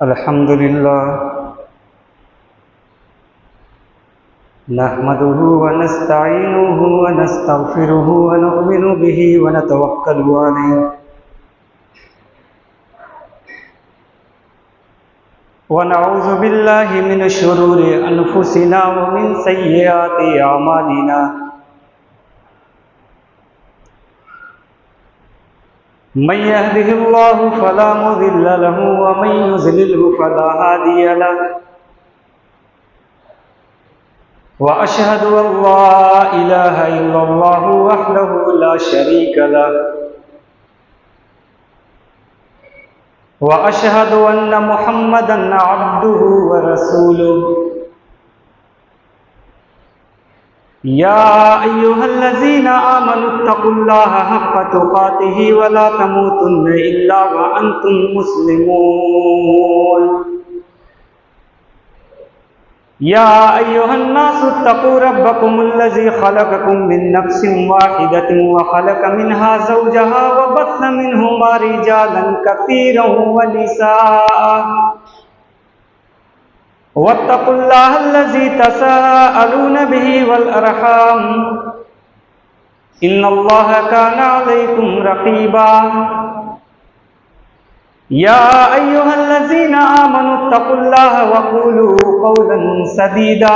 अल्हम्दुलिल्लाह नहमदुहु व नस्तईनुहु व नस्तगफिरुहु व नु'मिनु बिही व नतवक्कलु अलैहि व नऊज़ु बिल्लाहि मिन शुरूरि अनफुसिना व मिन सय्यिआति अमालिना मन यहदिहिल्लाहु फला मुदिल्ल लहु व मन युज़लिल्हु फला हादिय लहु व अशहदु अल्ला इलाहा इल्लल्लाहु वहदहु ला शरीक लहु व अशहदु अन्न मुहम्मदन अब्दुहु व रसूलुहु या अय्युहल्लज़ीना आमनुत्तकुल्लाहा हक़्क़ तुक़ातिही व ला तमूतुन्न इल्ला व अंतुम मुस्लिमून या अय्युहन्नासुत्तक़ू रब्बकुमुल्लज़ी ख़लक़कुम मिन नफ़्सिन वाहिदतिन व ख़लक़ मिन्हा ज़ौजहा व बस्स मिन्हुमा रिजालन कसीरन व निसाअ वत्तक़ुल्लाहल्लज़ी तसाअलून बिही वल अरहाम इन्नल्लाहा काना अलैकुम रक़ीबा या अय्युहल्लज़ीना आमनुत्तक़ुल्लाहा वक़ूलू क़ौलन सदीदा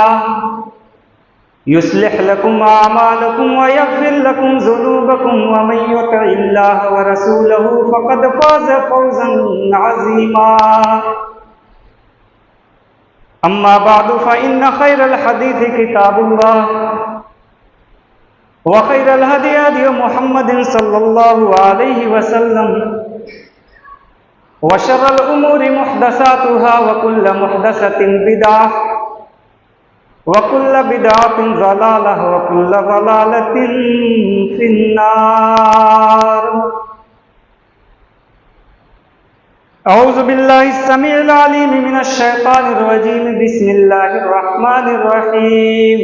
युस्लिह लकुम अअमालकुम व यग़फ़िर लकुम ज़ुनूबकुम व मन युतिइल्लाहा व रसूलहु फ़क़द फ़ाज़ फ़ौज़न अज़ीमा अम्मा बादु फ़इन्न ख़ैरल हदीथि किताबुल्लाह व ख़ैरल हदी हदी मुहम्मदिन सल्लल्लाहु अलैहि वसल्लम व शर्रल उमूरि मुहदसातुहा व कुल्ल मुहदसतिन बिदअह व कुल्ल बिदअतिन ज़लालह व कुल्ल ज़लालतिन फिन्नार। औज़ु बिल्लाहिस समीइल अलीम मिनश शैतानिर रजीम बिस्मिल्लाहिर रहमानिर रहीम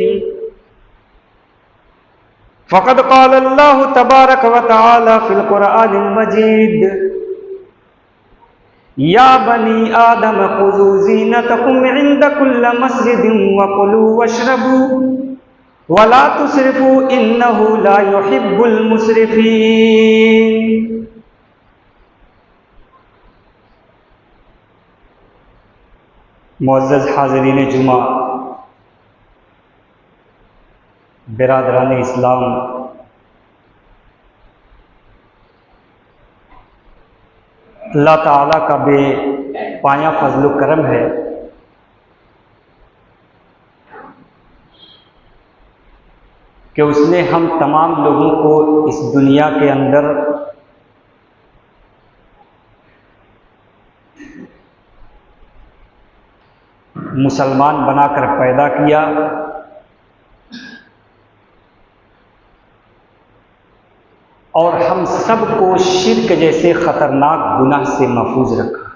फ़क़द क़ाल अल्लाहु तबारक व तआला फ़िल क़ुरआनिल मजीद या बनी आदम ख़ुज़ू ज़ीनतकुम इंद कुल्ल मस्जिदिन व कुलू वशरबू व ला तुस्रिफ़ू इन्नहु ला युहिब्बुल मुस्रिफ़ीन। मुअज़्ज़ज़ हाज़रीन जुमा, बिरादरान इस्लाम, अल्लाह ताला का बेपाया फज़्ल व करम है कि उसने हम तमाम लोगों को इस दुनिया के अंदर मुसलमान बनाकर पैदा किया और हम सबको शिर्क जैसे ख़तरनाक गुनाह से महफूज रखा।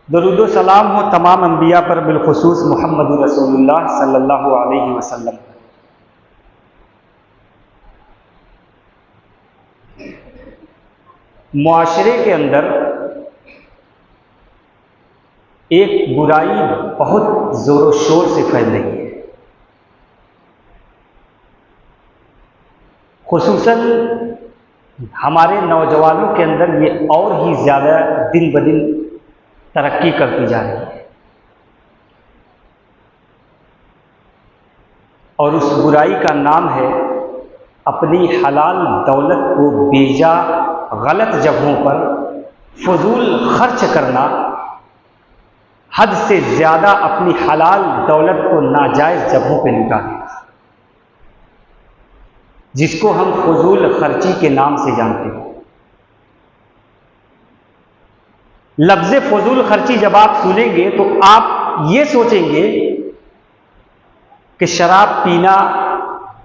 दरूद व सलाम हो तमाम अंबिया पर, बिलखुसूस मुहम्मद रसूलुल्लाह सल्लल्लाहु अलैहि वसल्लम। मुआशरे के अंदर एक बुराई बहुत ज़ोर शोर से फैल रही है, खुसूसन हमारे नौजवानों के अंदर ये और ही ज़्यादा दिन ब दिन तरक्की करती जा रही है। और उस बुराई का नाम है अपनी हलाल दौलत को बेजा गलत जगहों पर फजूल खर्च करना, हद से ज़्यादा अपनी हलाल दौलत को नाजायज़ जगहों पर लुटा देना, जिसको हम फजूल खर्ची के नाम से जानते हैं। लफ्ज़ फजूल खर्ची जब आप सुनेंगे तो आप ये सोचेंगे कि शराब पीना,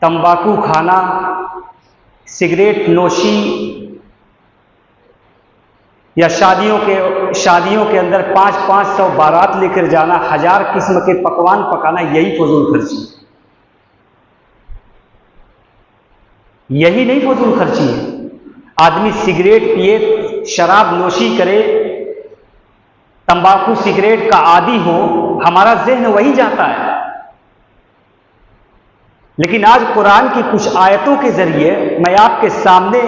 तंबाकू खाना, सिगरेट नोशी या शादियों के अंदर 500 बारात लेकर जाना, 1000 किस्म के पकवान पकाना, यही फजूल खर्ची है। यही नहीं फजूल खर्ची है, आदमी सिगरेट पिए, शराब नोशी करे, तंबाकू सिगरेट का आदी हो, हमारा ज़हन वही जाता है। लेकिन आज कुरान की कुछ आयतों के जरिए मैं आपके सामने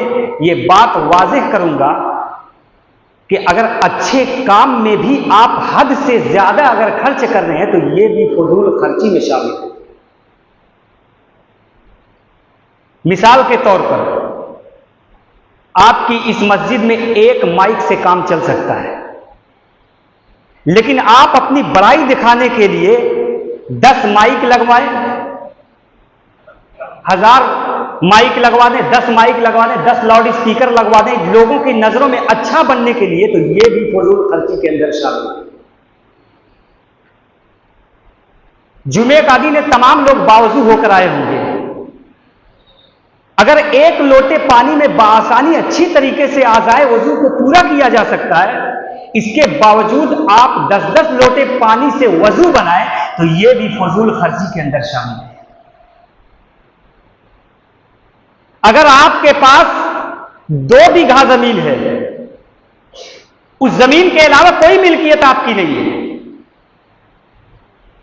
ये बात वाज़ेह करूंगा कि अगर अच्छे काम में भी आप हद से ज्यादा अगर खर्च कर रहे हैं तो ये भी फजूल खर्ची में शामिल है। मिसाल के तौर पर आपकी इस मस्जिद में एक माइक से काम चल सकता है, लेकिन आप अपनी बड़ाई दिखाने के लिए 10 माइक लगवाएं, 1000 माइक लगवा दें, 10 माइक लगवा दें, 10 लाउड स्पीकर लगवा दें लोगों की नजरों में अच्छा बनने के लिए, तो यह भी फजूल खर्ची के अंदर शामिल है। जुमे का दिन है, तमाम लोग बावजू होकर आए होंगे। अगर एक लोटे पानी में बाआसानी अच्छी तरीके से आ जाए, वजू को पूरा किया जा सकता है, इसके बावजूद आप 10-10 लोटे पानी से वजू बनाए, तो यह भी फजूल खर्ची के अंदर शामिल है। अगर आपके पास 2 बीघा जमीन है, उस जमीन के अलावा कोई मिल्कियत आपकी नहीं है,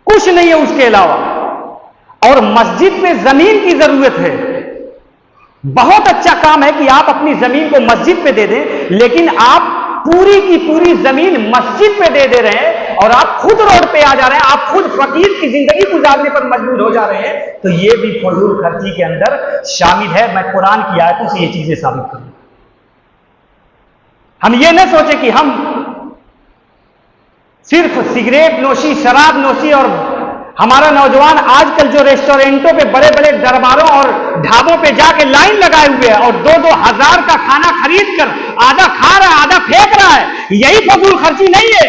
कुछ नहीं है उसके अलावा, और मस्जिद में जमीन की जरूरत है, बहुत अच्छा काम है कि आप अपनी जमीन को मस्जिद पे दे दें, लेकिन आप पूरी की पूरी जमीन मस्जिद पे दे रहे हैं और आप खुद रोड पे आ जा रहे हैं, आप खुद फकीर की जिंदगी गुजारने पर मजबूर हो जा रहे हैं, तो यह भी फजूल खर्ची के अंदर शामिल है। मैं कुरान की आयतों से ये चीजें साबित करूंगा। हम ये न सोचे कि हम सिर्फ सिगरेट नोशी, शराब नोशी, और हमारा नौजवान आजकल जो रेस्टोरेंटों पे, बड़े बड़े दरबारों और ढाबों पे जाके लाइन लगाए हुए हैं और 2-2 हजार का खाना खरीद कर आधा खा रहा है, आधा फेंक रहा है, यही फजूल खर्ची नहीं है।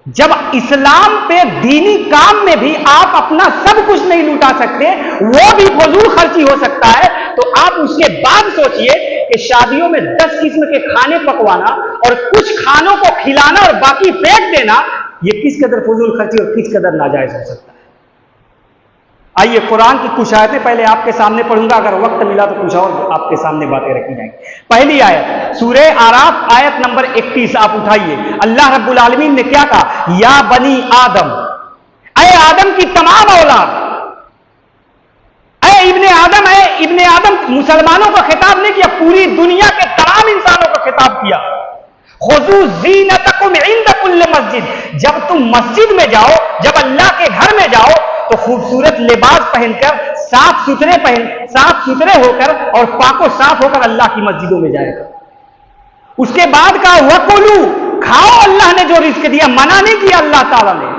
जब इस्लाम पे दीनी काम में भी आप अपना सब कुछ नहीं लुटा सकते, वो भी फजूल खर्ची हो सकता है, तो आप उसके बाद सोचिए कि शादियों में 10 किस्म के खाने पकवाना और कुछ खानों को खिलाना और बाकी फेंक देना, ये किस कदर फजूल खर्ची और किस कदर नाजायज हो सकता है। आइए कुरान की कुछ आयतें पहले आपके सामने पढ़ूंगा, अगर वक्त मिला तो कुछ और आपके सामने बातें रखी जाएंगी। पहली आयत सूरह आराफ आयत नंबर 31 आप उठाइए। अल्लाह रब्बुल आलमीन ने क्या कहा? या बनी आदम, अय आदम की तमाम औलाद, अय इब्ने आदम, अय इब्ने आदम, मुसलमानों का खिताब नहीं किया, पूरी दुनिया के तमाम इंसानों का खिताब किया। खुजू ज़ीनतकुम इंद कुल्ल मस्जिद, जब तुम मस्जिद में जाओ, जब अल्लाह के घर में जाओ, तो खूबसूरत लिबास पहनकर, साफ सुथरे होकर और पाको साफ होकर अल्लाह की मस्जिदों में जाएगा। उसके बाद कहा वकुलू, खाओ, अल्लाह ने जो रिज़्क दिया, मना नहीं किया अल्लाह ताला ने।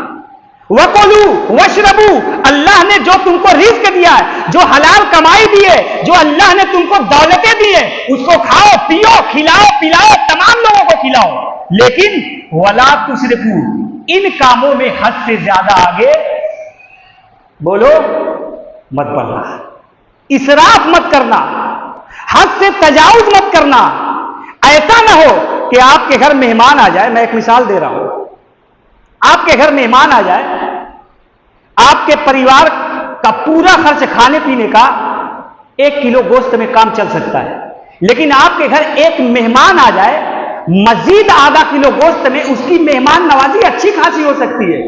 वकुलू वशरबू, अल्लाह ने जो तुमको रिज़्क दिया है, जो हलाल कमाई दी है, जो अल्लाह ने तुमको दौलतें दी है, उसको खाओ, पियो, खिलाओ, पिलाओ, तमाम लोगों को खिलाओ, लेकिन वला तुसरिफू, इन कामों में हद से ज्यादा आगे बोलो मत बढ़ना, इसराफ मत करना, हद से तजावुज मत करना। ऐसा ना हो कि आपके घर मेहमान आ जाए, मैं एक मिसाल दे रहा हूं, आपके घर मेहमान आ जाए, आपके परिवार का पूरा खर्च खाने पीने का 1 किलो गोश्त में काम चल सकता है, लेकिन आपके घर एक मेहमान आ जाए, मजीद आधा किलो गोश्त में उसकी मेहमान नवाजी अच्छी खासी हो सकती है,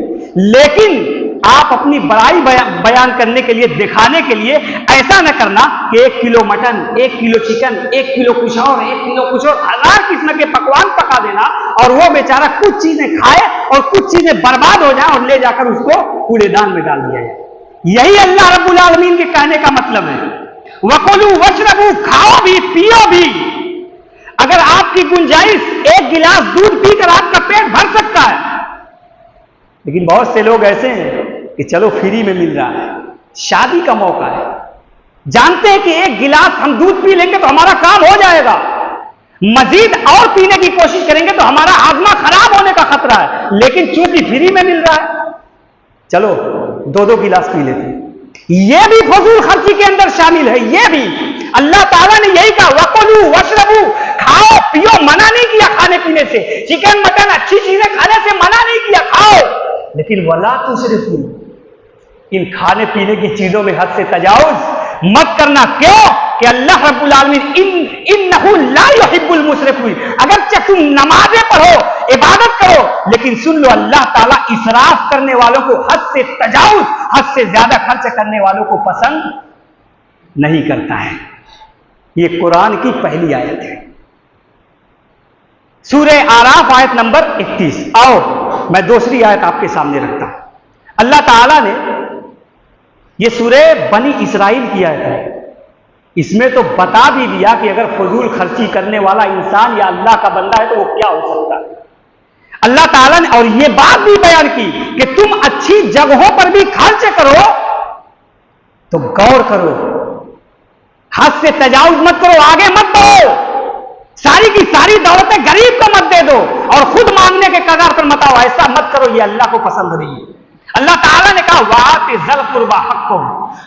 लेकिन आप अपनी बड़ाई बयान करने के लिए, दिखाने के लिए ऐसा न करना कि 1 kilo mutton, 1 kilo chicken, 1 kilo कुछ और, 1 किलो कुछ और, 1000 किस्म के पकवान पका देना और वो बेचारा कुछ चीजें खाए और कुछ चीजें बर्बाद हो जाए और ले जाकर उसको कूड़ेदान में डाल दिया जाए। यही अल्लाह रब्बुल आलमीन के कहने का मतलब है। वकुलू वशरबू, खाओ भी, पियो भी। अगर आपकी गुंजाइश 1 गिलास दूध पीकर आपका पेट भर सकता है, लेकिन बहुत से लोग ऐसे हैं कि चलो फ्री में मिल रहा है, शादी का मौका है, जानते हैं कि 1 गिलास हम दूध पी लेंगे तो हमारा काम हो जाएगा, मजीद और पीने की कोशिश करेंगे तो हमारा हाजमा खराब होने का खतरा है, लेकिन चूंकि फ्री में मिल रहा है, चलो 2-2 गिलास पी लेते हैं। यह भी फजूल खर्ची के अंदर शामिल है। यह भी अल्लाह ताला ने यही कहा, वकुलू वशरबू, खाओ पियो, मना नहीं किया खाने पीने से, चिकन मटन अच्छी चीजें खाने से मना नहीं किया, खाओ, लेकिन वला तुसरिफू, इन खाने पीने की चीजों में हद से तजावुज मत करना। क्यों? कि अल्लाह रब्बुल आलमीन इन्नहु ला युहिब्बुल मुसरिफीन, अगर तुम नमाजें पढ़ो, इबादत करो, लेकिन सुन लो अल्लाह ताला इसराफ करने वालों को, हद से तजावुज, हद से ज्यादा खर्च करने वालों को पसंद नहीं करता है। ये कुरान की पहली आयत है, सूरह आराफ आयत नंबर 31। आओ मैं दूसरी आयत आपके सामने रखता हूं। अल्लाह ताला ने, ये सूरह बनी इसराइल की आयत है, इसमें तो बता भी दिया कि अगर फजूल खर्ची करने वाला इंसान या अल्लाह का बंदा है तो वो क्या हो सकता है। अल्लाह ताला ने और ये बात भी बयान की कि तुम अच्छी जगहों पर भी खर्च करो तो गौर करो, हद से तजावुज मत करो, आगे मत बढ़ो, सारी की सारी दौलतें गरीब को मत दे दो और खुद मांगने के कगार पर मत आओ, ऐसा मत करो, ये अल्लाह को पसंद नहीं है। अल्लाह ताला ने कहा वाति ज़ल कुर्बा हक़्क़ो,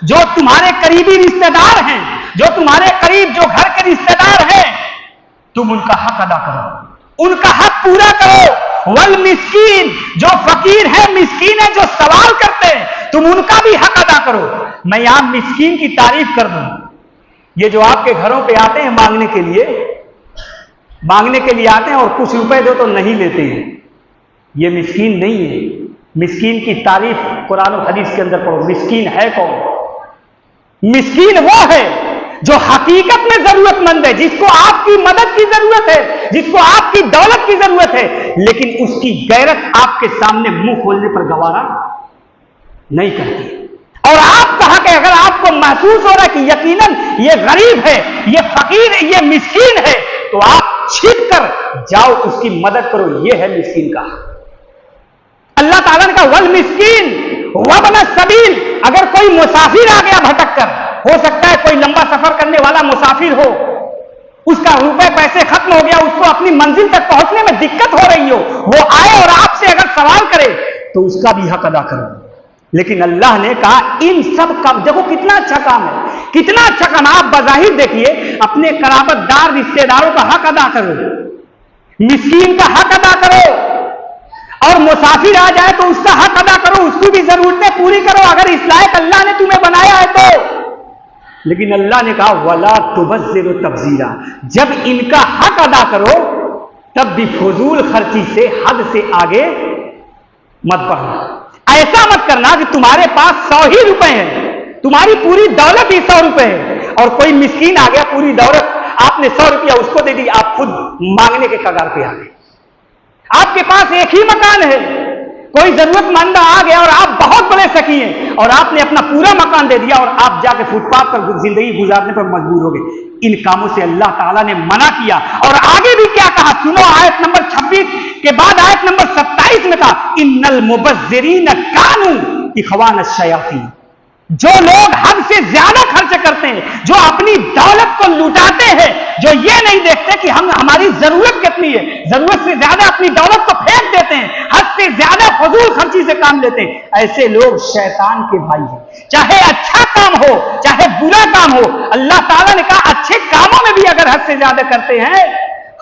जो तुम्हारे करीबी रिश्तेदार हैं, जो तुम्हारे करीब जो घर के रिश्तेदार हैं, तुम उनका हक अदा करो, उनका हक पूरा करो। वल मिस्कीन, जो फकीर है, मिस्कीन है, जो सवाल करते हैं, तुम उनका भी हक अदा करो। मैं यहां मिस्कीन की तारीफ कर दूं, ये जो आपके घरों पे आते हैं मांगने के लिए आते हैं और कुछ रुपए दो तो नहीं लेते हैं, ये मिस्कीन नहीं है। मिस्कीन की तारीफ कुरान और हदीस के अंदर पढ़ो। मिस्कीन है कौन? मिस्कीन वो है जो हकीकत में जरूरतमंद है, जिसको आपकी मदद की जरूरत है, जिसको आपकी दौलत की जरूरत है, लेकिन उसकी गैरत आपके सामने मुंह खोलने पर गवारा नहीं करती। और आप कहा कि अगर आपको महसूस हो रहा है कि यकीनन ये गरीब है, ये फकीर है, ये मिस्कीन है, तो आप छिप कर जाओ, उसकी मदद करो। ये है मिस्कीन का। अल्लाह ताला ने कहा वल मिस्कीन वबन सबील, अगर कोई मुसाफिर आ गया भटक कर, हो सकता है कोई लंबा सफर करने वाला मुसाफिर हो, उसका रुपए पैसे खत्म हो गया, उसको अपनी मंजिल तक पहुंचने में दिक्कत हो रही हो, वो आए और आपसे अगर सवाल करे तो उसका भी हक अदा करो। लेकिन अल्लाह ने कहा इन सब का, देखो कितना अच्छा काम है, कितना अच्छा काम। आप बजाहिर देखिए, अपने कराबतदार रिश्तेदारों का हक अदा करो, मिस्कीन का हक अदा करो, और मुसाफिर आ जाए तो उसका हक अदा करो, उसकी भी जरूरतें पूरी करो, अगर इस लायक अल्लाह ने तुम्हें बनाया है तो। लेकिन अल्लाह ने कहा वला तुबज़्ज़िरु तब्ज़ीरा, जब इनका हक अदा करो तब भी फजूल खर्ची से, हद से आगे मत बढ़ना। ऐसा मत करना कि तुम्हारे पास 100 ही रुपए हैं, तुम्हारी पूरी दौलत ही 100 रुपए है, और कोई मिस्कीन आ गया, पूरी दौलत आपने 100 रुपया उसको दे दी, आप खुद मांगने के कगार पे आ गए। आपके पास एक ही मकान है, कोई जरूरतमंद आ गया और आप बहुत बड़े सखी हैं और आपने अपना पूरा मकान दे दिया और आप जाके फुटपाथ पर जिंदगी गुजारने पर मजबूर हो गए। इन कामों से अल्लाह ताला ने मना किया। और आगे भी क्या कहा सुनो, आयत नंबर 26 के बाद आयत नंबर 27 में कहा इन्नल मुबज़्ज़िरीन कानू इख़वान शयातीन, जो लोग हद से ज्यादा खर्च करते हैं, जो अपनी दौलत को लुटाते हैं, जो ये नहीं देखते कि हमारी जरूरत कितनी है, जरूरत से ज्यादा अपनी दौलत को फेंक देते हैं, हद से ज्यादा फजूल खर्ची से काम लेते हैं, ऐसे लोग शैतान के भाई हैं। चाहे अच्छा काम हो, चाहे बुरा काम हो, अल्लाह ताला ने कहा अच्छे कामों में भी अगर हद से ज्यादा करते हैं,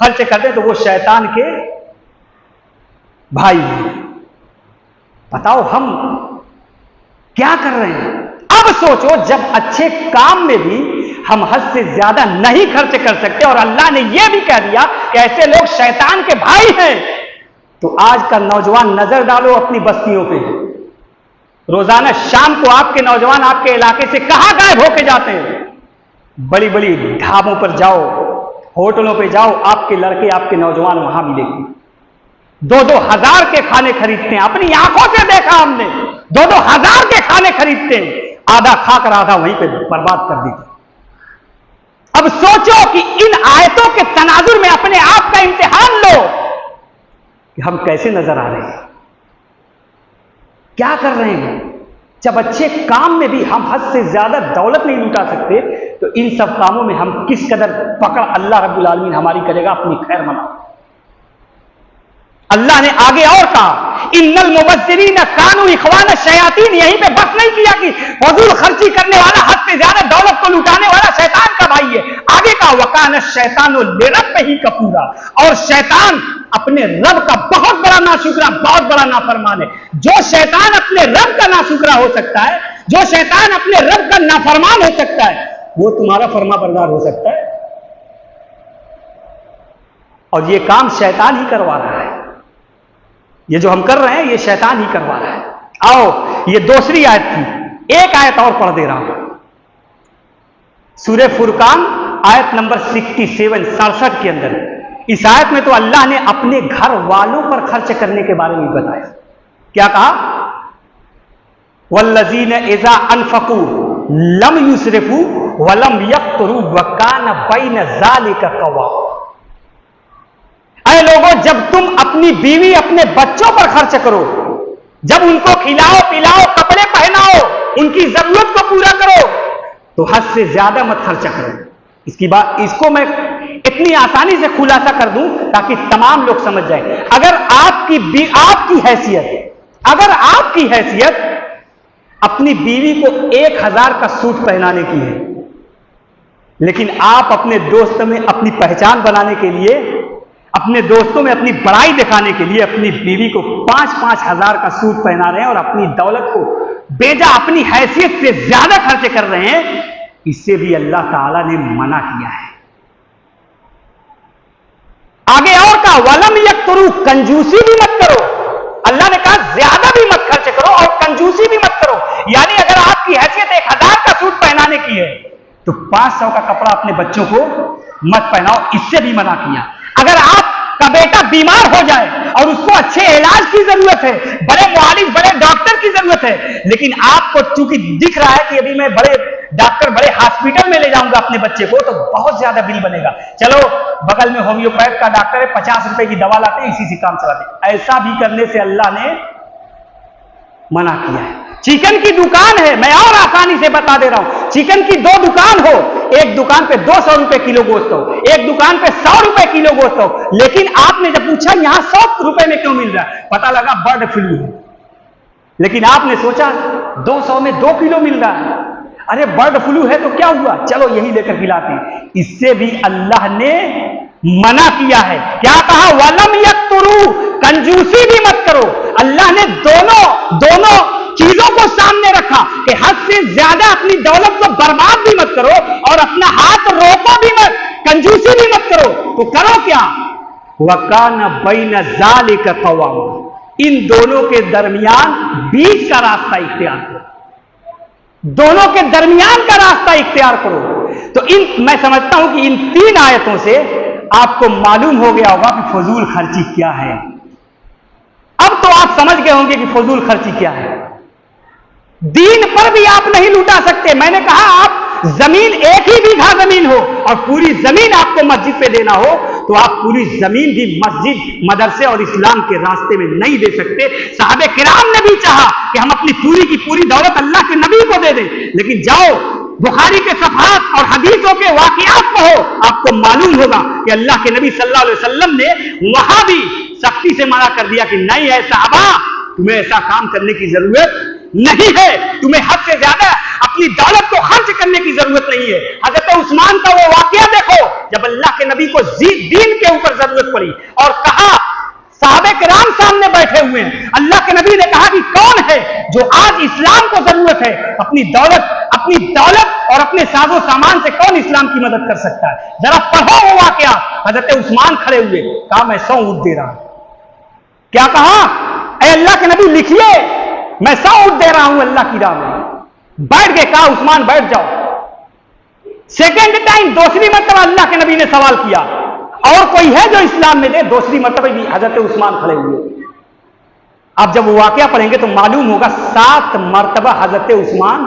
खर्च करते हैं, तो वो शैतान के भाई हैं। बताओ हम क्या कर रहे हैं? अब सोचो, जब अच्छे काम में भी हम हद से ज्यादा नहीं खर्च कर सकते और अल्लाह ने यह भी कह दिया कि ऐसे लोग शैतान के भाई हैं, तो आज का नौजवान नजर डालो अपनी बस्तियों पे, रोजाना शाम को आपके नौजवान आपके इलाके से कहां गायब होके जाते हैं? बड़ी बड़ी ढाबों पर जाओ, होटलों पे जाओ, आपके लड़के आपके नौजवान वहां मिलेंगे। 2-2 हजार के खाने खरीदते हैं, अपनी आंखों से देखा हमने, 2-2 हजार के खाने खरीदते हैं, आधा खाकर आधा वहीं पे बर्बाद कर दी। अब सोचो कि इन आयतों के तनाजुर में अपने आप का इम्तिहान लो कि हम कैसे नजर आ रहे हैं, क्या कर रहे हैं। जब अच्छे काम में भी हम हद से ज्यादा दौलत नहीं लुटा सकते, तो इन सब कामों में हम किस कदर पकड़ अल्लाह रब्बुल आलमीन हमारी करेगा, अपनी खैर मनाओ। अल्लाह ने आगे और कहा इन्नल मुबज़्ज़िरीन कानू इख़वान शयातीन, यहीं पे बस नहीं किया कि फजूल खर्ची करने वाला, हद से ज्यादा दौलत को लुटाने वाला शैतान का भाई है। आगे कहा वकान शैतानु लिरब्बिही कफूरा, और शैतान अपने रब का बहुत बड़ा नाशुक्रा, बहुत बड़ा नाफरमान है। जो शैतान अपने रब का नाशुक्रा हो सकता है, जो शैतान अपने रब का नाफरमान हो सकता है, वो तुम्हारा फर्मा बरदार हो सकता है। और ये काम शैतान ही करवा रहा है। ये जो हम कर रहे हैं ये शैतान ही करवा रहा है। आओ ये दूसरी आयत थी, एक आयत और पढ़ दे रहा हूं। सूरह फुरकान आयत नंबर 67 के अंदर इस आयत में तो अल्लाह ने अपने घर वालों पर खर्च करने के बारे में बताया। क्या कहा? वल्लज़ीन इज़ा अनफ़क़ू लम युसरिफ़ू वलम यक़्तुरू वकान बैन ज़ालिका क़वामा। ऐ लोगों, जब तुम अपनी बीवी अपने बच्चों पर खर्च करो, जब उनको खिलाओ पिलाओ कपड़े पहनाओ उनकी जरूरत को पूरा करो, तो हद से ज्यादा मत खर्चा करो। इसकी बात इसको मैं इतनी आसानी से खुलासा कर दूं ताकि तमाम लोग समझ जाएं। अगर आपकी हैसियत अपनी बीवी को 1000 का सूट पहनाने की है, लेकिन आप अपने दोस्त में अपनी पहचान बनाने के लिए, अपने दोस्तों में अपनी बड़ाई दिखाने के लिए अपनी बीवी को 5-5 हजार का सूट पहना रहे हैं और अपनी दौलत को बेजा अपनी हैसियत से ज्यादा खर्चे कर रहे हैं, इससे भी अल्लाह ताला ने मना किया है। आगे और कहा वलम यक़्तुरू, कंजूसी भी मत करो। अल्लाह ने कहा ज्यादा भी मत खर्च करो और कंजूसी भी मत करो। यानी अगर आपकी हैसियत 1000 का सूट पहनाने की है तो 500 का कपड़ा अपने बच्चों को मत पहनाओ, इससे भी मना किया। अगर आपका बेटा बीमार हो जाए और उसको अच्छे इलाज की जरूरत है, बड़े मुआलिज बड़े डॉक्टर की जरूरत है, लेकिन आपको चूंकि दिख रहा है कि अभी मैं बड़े डॉक्टर बड़े हॉस्पिटल में ले जाऊंगा अपने बच्चे को तो बहुत ज्यादा बिल बनेगा, चलो बगल में होम्योपैथ का डॉक्टर है 50 रुपए की दवा लाते हैं, इसी से काम चलाते। ऐसा भी करने से अल्लाह ने मना किया है। चिकन की दुकान है, मैं और आसानी से बता दे रहा हूं, चिकन की 2 दुकान हो, एक दुकान पे 200 रुपए किलो गोश्त हो, एक दुकान पे 100 रुपए किलो गोश्त हो, लेकिन आपने जब पूछा यहां 100 रुपए में क्यों मिल रहा है, पता लगा बर्ड फ्लू है। लेकिन आपने सोचा 200 में 2 किलो मिल रहा है, अरे बर्ड फ्लू है तो क्या हुआ, चलो यही लेकर खिलाते हैं। इससे भी अल्लाह ने मना किया है। क्या कहा? वलम यक़्तुरू, कंजूसी भी मत करो। अल्लाह ने दोनों चीजों को सामने रखा कि हद से ज्यादा अपनी दौलत को बर्बाद भी मत करो और अपना हाथ रोको भी मत, कंजूसी भी मत करो। तो करो क्या? वकान बैन ज़ालिका क़वामा, इन दोनों के दरमियान बीच का रास्ता इख्तियार करो, दोनों के दरमियान का रास्ता इख्तियार करो। तो मैं समझता हूं कि इन 3 आयतों से आपको मालूम हो गया होगा कि फजूल खर्ची क्या है। अब तो आप समझ गए होंगे कि फजूल खर्ची क्या है। दीन पर भी आप नहीं लुटा सकते। मैंने कहा आप जमीन, एक ही बीघा जमीन हो और पूरी जमीन आपको मस्जिद पे देना हो तो आप पूरी जमीन भी मस्जिद, मदरसे और इस्लाम के रास्ते में नहीं दे सकते। साहबे किराम ने भी चाहा कि हम अपनी पूरी की पूरी दौलत अल्लाह के नबी को दे दें, लेकिन जाओ बुखारी के सफ़हात और हदीसों के वाक़ियात पढ़ो, आपको मालूम होगा कि अल्लाह के नबी सल्लल्लाहु अलैहि वसल्लम ने वहां भी सख्ती से मना कर दिया कि नहीं है साहबा, तुम्हें ऐसा काम करने की जरूरत नहीं है, तुम्हें हद से ज्यादा अपनी दौलत को खर्च करने की जरूरत नहीं है। हजरत उस्मान का वो वाकया देखो जब अल्लाह के नबी को दीन के ऊपर जरूरत पड़ी और कहा, साहबे किराम सामने बैठे हुए हैं, अल्लाह के नबी ने कहा कि कौन है जो आज इस्लाम को जरूरत है, अपनी दौलत और अपने साजो सामान से कौन इस्लाम की मदद कर सकता है, जरा पढ़ो वो वाकया। हजरत उस्मान खड़े हुए, कहा मैं 100 ऊंट दे रहा हूं। क्या कहा? ऐ अल्लाह के नबी लिखिए, मैं 100 ऊंट दे रहा हूं अल्लाह की राह में। बैठ गए, कहा उस्मान बैठ जाओ। सेकेंड टाइम, दूसरी मरतबा अल्लाह के नबी ने सवाल किया, और कोई है जो इस्लाम में दे? दूसरी मरतबा भी हजरत उस्मान खड़े हुए। अब जब वो वाकया पढ़ेंगे तो मालूम होगा 7 मरतबा हजरत उस्मान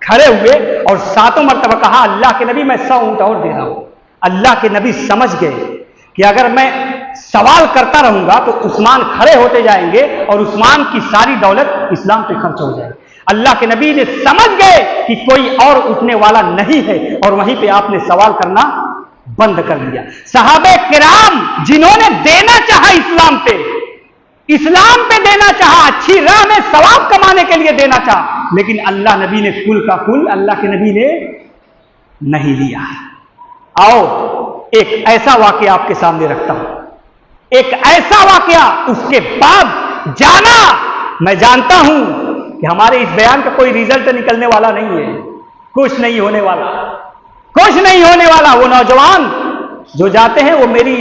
खड़े हुए और 7 मरतबा कहा अल्लाह के नबी मैं 100 ऊंट और दे रहा हूं। अल्लाह के नबी समझ गए कि अगर मैं सवाल करता रहूंगा तो उस्मान खड़े होते जाएंगे और उस्मान की सारी दौलत इस्लाम पे खर्च हो जाएगी। अल्लाह के नबी ने समझ गए कि कोई और उठने वाला नहीं है और वहीं पे आपने सवाल करना बंद कर दिया। सहाबे किराम जिन्होंने देना चाहा इस्लाम पे देना चाहा, अच्छी राह में सवाब कमाने के लिए देना चाहा, लेकिन अल्लाह नबी ने कुल का कुल अल्लाह के नबी ने नहीं लिया। आओ एक ऐसा वाकया आपके सामने रखता हूं, एक ऐसा वाकया, उसके बाद जाना, मैं जानता हूं कि हमारे इस बयान का कोई रिजल्ट निकलने वाला नहीं है, कुछ नहीं होने वाला, कुछ नहीं होने वाला। वो नौजवान जो जाते हैं वो मेरी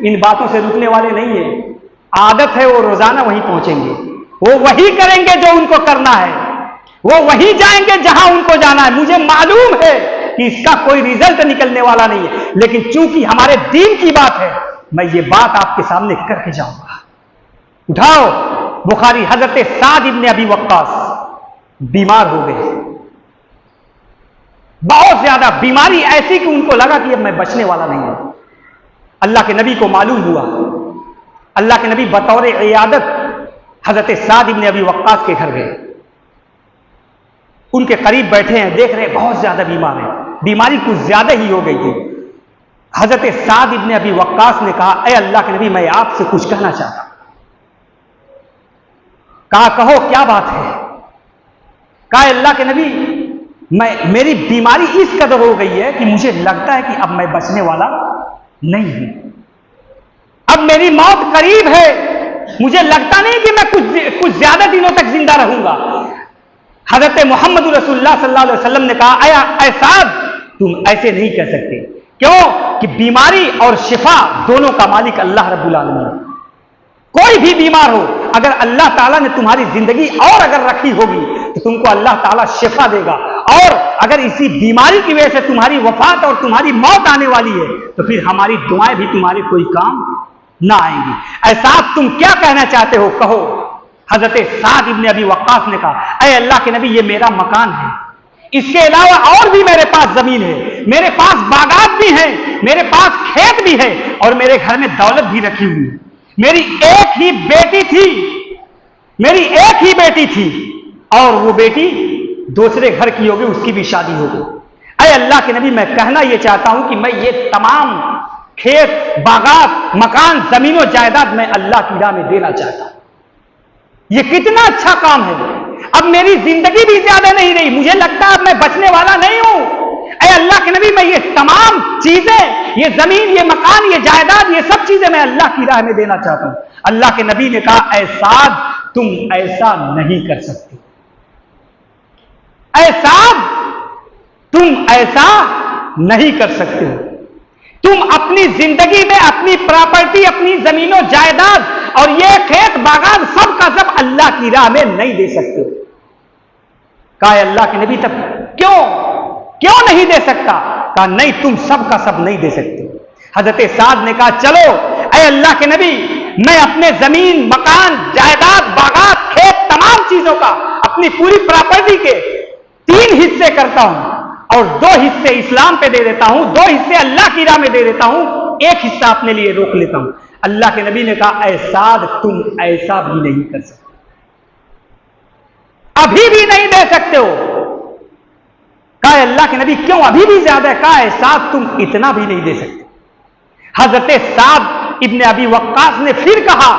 इन बातों से रुकने वाले नहीं है। आदत है वो रोजाना वहीं पहुंचेंगे, वो वही करेंगे जो उनको करना है, वो वहीं जाएंगे जहां उनको जाना है। मुझे मालूम है कि इसका कोई रिजल्ट निकलने वाला नहीं है, लेकिन चूंकि हमारे दीन की बात है, मैं ये बात आपके सामने करके जाऊंगा। उठाओ बुखारी, हजरत साद इब्ने अबी वक्कास बीमार हो गए, बहुत ज्यादा बीमारी ऐसी कि उनको लगा कि अब मैं बचने वाला नहीं हूं। अल्लाह के नबी को मालूम हुआ। अल्लाह के नबी बतौर इयादत हजरत साद इब्ने अबी वक्कास के घर गए। उनके करीब बैठे हैं, देख रहे हैं बहुत ज्यादा बीमार है, बीमारी कुछ ज्यादा ही हो गई थी। हजरत साद इब्ने अबी वक्कास ने कहा, ऐ अल्लाह के नबी, मैं आपसे कुछ कहना चाहता हूं। कहा, कहो क्या बात है? कहा, अल्लाह के नबी, मेरी बीमारी इस कदर हो गई है कि मुझे लगता है कि अब मैं बचने वाला नहीं हूं, अब मेरी मौत करीब है, मुझे लगता नहीं कि मैं कुछ ज्यादा दिनों तक जिंदा रहूंगा। हजरत मोहम्मद रसूलुल्लाह सल्लल्लाहु अलैहि वसल्लम ने कहा, ऐ साद, तुम ऐसे नहीं कह सकते। क्यों? कि बीमारी और शिफा दोनों का मालिक अल्लाह रब्बुल आलमीन है। कोई भी बीमार हो, अगर अल्लाह ताला ने तुम्हारी जिंदगी और अगर रखी होगी तो तुमको अल्लाह ताला शिफा देगा, और अगर इसी बीमारी की वजह से तुम्हारी वफात और तुम्हारी मौत आने वाली है तो फिर हमारी दुआएं भी तुम्हारे कोई काम ना आएंगी। ऐसा तुम क्या कहना चाहते हो, कहो। हजरत साद इब्ने अबी वक्कास ने कहा, ऐ अल्लाह के नबी, ये मेरा मकान है, इसके अलावा और भी मेरे पास जमीन है, मेरे पास बागात भी है, मेरे पास खेत भी है, और मेरे घर में दौलत भी रखी हुई है। मेरी एक ही बेटी थी, और वो बेटी दूसरे घर की होगी, उसकी भी शादी होगी। ऐ अल्लाह के नबी, मैं कहना यह चाहता हूं कि मैं ये तमाम खेत, बागात, मकान, जमीनों, जायदाद मैं अल्लाह की राह में देना चाहता हूं। ये कितना अच्छा काम है। अब मेरी जिंदगी भी ज्यादा नहीं रही, मुझे लगता है अब मैं बचने वाला नहीं हूं। ऐ अल्लाह के नबी, मैं ये तमाम चीजें, ये जमीन, ये मकान, ये जायदाद, ये सब चीजें मैं अल्लाह की राह में देना चाहता हूं। अल्लाह के नबी ने कहा, ऐ साद, तुम ऐसा नहीं कर सकते। ऐ साद, तुम ऐसा नहीं कर सकते हो। तुम अपनी जिंदगी में अपनी प्रॉपर्टी, अपनी जमीनों, जायदाद और ये खेत, बागात, सब का सब अल्लाह की राह में नहीं दे सकते हो। कहा, अल्लाह के नबी, तब क्यों नहीं दे सकता? कहा, नहीं, तुम सब का सब नहीं दे सकते। हजरत साद ने कहा, चलो ऐ अल्लाह के नबी, मैं अपने जमीन, मकान, जायदाद, बागात, खेत, तमाम चीजों का, अपनी पूरी प्रॉपर्टी के 3 हिस्से करता हूं, और 2 हिस्से इस्लाम पे दे देता हूं, 2 हिस्से अल्लाह की राह में दे देता हूं, 1 हिस्सा अपने लिए रोक लेता हूं। अल्लाह के नबी ने कहा, ऐ साद, तुम ऐसा भी नहीं कर सकते, अभी भी नहीं दे सकते हो। कहा, अल्लाह के नबी, क्यों, अभी भी ज्यादा है? कहा, ऐ साद, तुम इतना भी नहीं दे सकते। हजरत साद इब्ने अबी वक्कास ने फिर कहा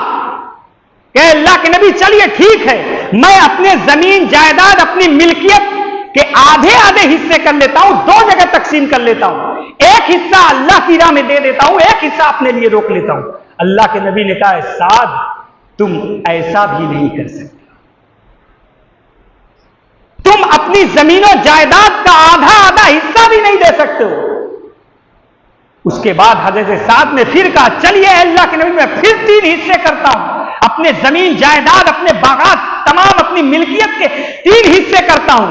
कि अल्लाह के नबी, चलिए ठीक है, मैं अपने जमीन, जायदाद, अपनी मिल्कियत के आधे हिस्से कर लेता हूं, 2 जगह तकसीम कर लेता हूं, 1 हिस्सा अल्लाह की राह में दे देता हूं, 1 हिस्सा अपने लिए रोक लेता हूं। अल्लाह के नबी ने कहा, साद, तुम ऐसा भी नहीं कर सकते। तुम अपनी जमीनों, जायदाद का आधा हिस्सा भी नहीं दे सकते हो। उसके बाद हजरत साद ने फिर कहा, चलिए अल्लाह के नबी, मैं फिर 3 हिस्से करता हूं, अपने जमीन, जायदाद, अपने बागात, तमाम अपनी मिल्कियत के 3 हिस्से करता हूं।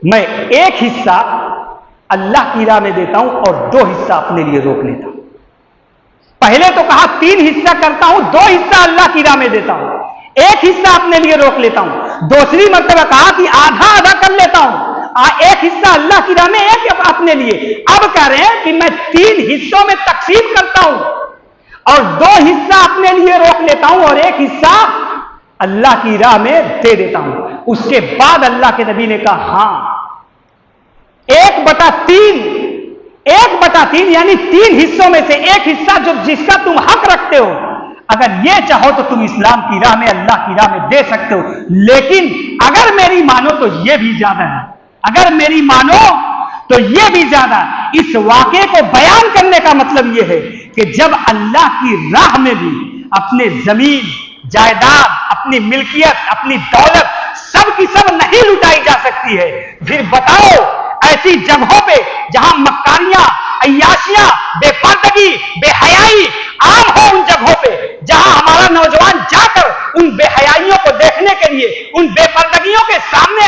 मैं 1 हिस्सा अल्लाह की राह में देता हूं और 2 हिस्सा अपने लिए रोक लेता हूं। पहले तो कहा 3 हिस्सा करता हूं, 2 हिस्सा अल्लाह की राह में देता हूं, 1 हिस्सा अपने लिए रोक लेता हूं। दूसरी मर्तबा कहा कि आधा कर लेता हूं, 1 हिस्सा अल्लाह की राह में, 1 अपने लिए। अब कह रहे हैं कि मैं 3 हिस्सों में तकसीम करता हूं और 2 हिस्सा अपने लिए रोक लेता हूं और 1 हिस्सा अल्लाह की राह में दे देता हूं। उसके बाद अल्लाह के नबी ने कहा, हां, 1/3 यानी 3 हिस्सों में से 1 हिस्सा जो जिसका तुम हक रखते हो, अगर ये चाहो तो तुम इस्लाम की राह में, अल्लाह की राह में दे सकते हो। लेकिन अगर मेरी मानो तो ये भी ज्यादा है, अगर मेरी मानो तो ये भी ज्यादा। इस वाक़े को बयान करने का मतलब यह है कि जब अल्लाह की राह में भी अपने जमीन, जायदाद, अपनी मिल्कियत, अपनी दौलत, सब की सब नहीं लुटाई जा सकती है। फिर बताओ ऐसी जगहों पे जहां मक्कारियां, अय्याशियां, बेपर्दगी, बेहयाई आम हो, उन जगहों पे जहां हमारा नौजवान जाकर उन बेहयाइयों को देखने के लिए, उन बेपर्दगियों के सामने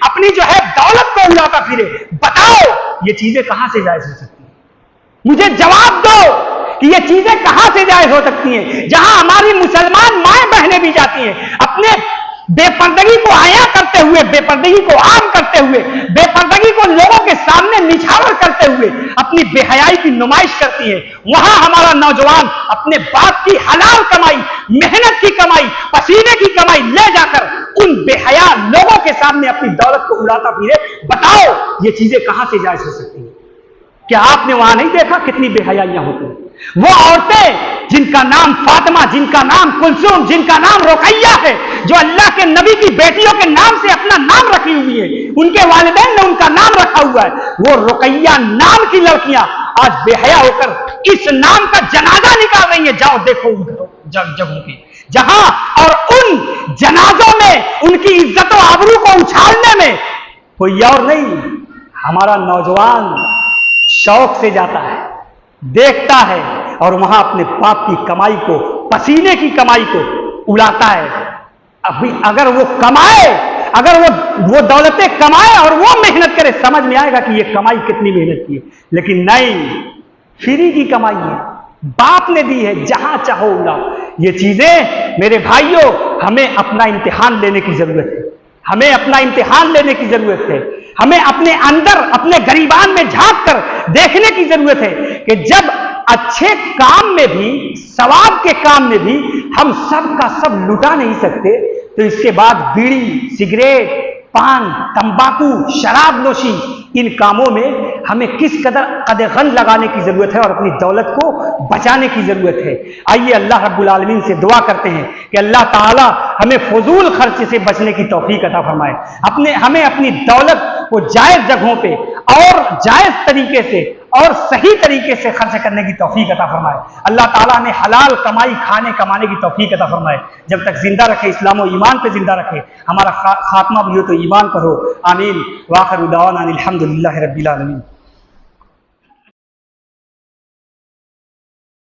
अपनी जो है दौलत को उड़ाता फिरे, बताओ ये चीजें कहां से जायज हो सकती है? मुझे जवाब दो कि ये चीजें कहां से जायज हो सकती हैं, जहां हमारी मुसलमान माएं बहनें भी जाती हैं अपने बेपर्दगी को आया करते हुए, बेपर्दगी को आम करते हुए, बेपर्दगी को लोगों के सामने निछावर करते हुए अपनी बेहयाई की नुमाइश करती है। वहां हमारा नौजवान अपने बाप की हलाल कमाई, मेहनत की कमाई, पसीने की कमाई ले जाकर उन बेहया लोगों के सामने अपनी दौलत को उड़ाता फिरे। बताओ ये चीजें कहां से जायज हो सकती हैं? क्या आपने वहां नहीं देखा कितनी बेहयाइयां होती हैं? वो औरतें जिनका नाम फातिमा, जिनका नाम कुलसूम, जिनका नाम रुकैया है, जो अल्लाह के नबी की बेटियों के नाम से अपना नाम रखी हुई है, उनके वालिदैन ने उनका नाम रखा हुआ है, वो रुकैया नाम की लड़कियां आज बेहया होकर इस नाम का जनाजा निकाल रही है। जाओ देखो जगहों की जहां, और उन जनाजों में उनकी इज्जत और आबरू को उछालने में कोई और नहीं, हमारा नौजवान शौक से जाता है, देखता है और वहां अपने बाप की कमाई को, पसीने की कमाई को उड़ाता है। अभी अगर वो कमाए, अगर वो दौलतें कमाए और वो मेहनत करे, समझ में आएगा कि ये कमाई कितनी मेहनत की है। लेकिन नहीं, फ्री की कमाई है, बाप ने दी है, जहां चाहो उड़ाओ। ये चीजें मेरे भाइयों, हमें अपना इम्तिहान लेने की जरूरत है, हमें अपना इम्तिहान लेने की जरूरत है। हमें अपने अंदर, अपने गरीबान में झांक कर देखने की जरूरत है कि जब अच्छे काम में भी, सवाब के काम में भी हम सब का सब लुटा नहीं सकते, तो इसके बाद बीड़ी, सिगरेट, पान, तंबाकू, शराब नोशी, इन कामों में हमें किस कदर कदगन लगाने की जरूरत है और अपनी दौलत को बचाने की जरूरत है। आइए अल्लाह रब्बुल आलमीन से दुआ करते हैं कि अल्लाह ताला हमें फजूल खर्च से बचने की तौफीक अता फरमाए। हमें अपनी दौलत को जायज जगहों पे और जायज तरीके से और सही तरीके से खर्च करने की तौफीक अता फरमाए। अल्लाह ताला हमें हलाल कमाई खाने कमाने की तौफीक अता फरमाए। जब तक जिंदा रखे, इस्लाम और ईमान पे जिंदा रखे, हमारा खात्मा भी हो तो ईमान पर हो। आमीन। वाखिर दावाना अनिल हम्दुलिल्लाहि रब्बिल आलमीन।